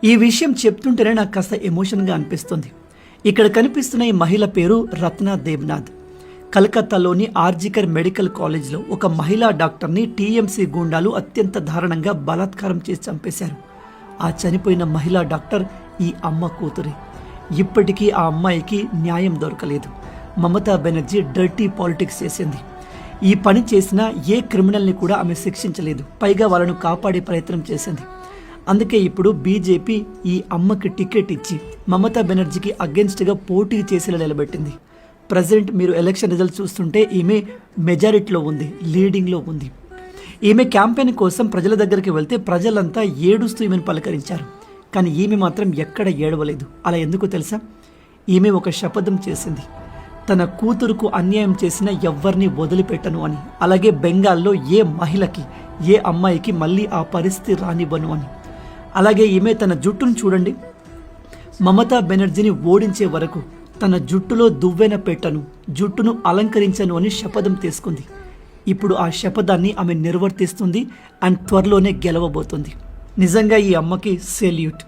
ఈ విషయం చెప్తుంటేనే నాకు కాస్త ఎమోషన్గా అనిపిస్తుంది. ఇక్కడ కనిపిస్తున్న ఈ మహిళ పేరు రత్నా దేబ్నాథ్. కలకత్తాలోని ఆర్జికర్ మెడికల్ కాలేజ్లో ఒక మహిళా డాక్టర్ని టీఎంసీ గూండాలు అత్యంత దారుణంగా బలాత్కారం చేసి చంపేశారు. ఆ చనిపోయిన మహిళా డాక్టర్ ఈ అమ్మ కూతురి. ఇప్పటికీ ఆ అమ్మాయికి న్యాయం దొరకలేదు. మమతా బెనర్జీ డర్టీ పాలిటిక్స్ చేసింది. ఈ పని చేసిన ఏ క్రిమినల్ని కూడా ఆమె శిక్షించలేదు. పైగా వాళ్ళను కాపాడే ప్రయత్నం చేసింది. అందుకే ఇప్పుడు బీజేపీ ఈ అమ్మకి టికెట్ ఇచ్చి మమతా బెనర్జీకి అగెన్స్ట్గా పోటీ చేసేలా నిలబెట్టింది. ప్రజెంట్ మీరు ఎలక్షన్ రిజల్ట్ చూస్తుంటే ఈమె మెజారిటీలో ఉంది, లీడింగ్లో ఉంది. ఈమె క్యాంపెయిన్ కోసం ప్రజల దగ్గరికి వెళ్తే ప్రజలంతా ఏడుస్తూ ఈమెను పలకరించారు. కానీ ఈమె మాత్రం ఎక్కడ ఏడవలేదు. అలా ఎందుకు తెలుసా? ఈమె ఒక శపథం చేసింది, తన కూతురుకు అన్యాయం చేసిన ఎవ్వరిని వదిలిపెట్టను అని. అలాగే బెంగాల్లో ఏ మహిళకి, ఏ అమ్మాయికి మళ్ళీ ఆ పరిస్థితి రానివ్వను అని. అలాగే ఈమె తన జుట్టును చూడండి, మమతా బెనర్జీని ఓడించే వరకు తన జుట్టులో దువ్వెన పెట్టను, జుట్టును అలంకరించను అని శపథం తీసుకుంది. ఇప్పుడు ఆ శపథాన్ని ఆమె నిర్వర్తిస్తుంది అండ్ త్వరలోనే గెలవబోతుంది. నిజంగా ఈ అమ్మకి సెల్యూట్.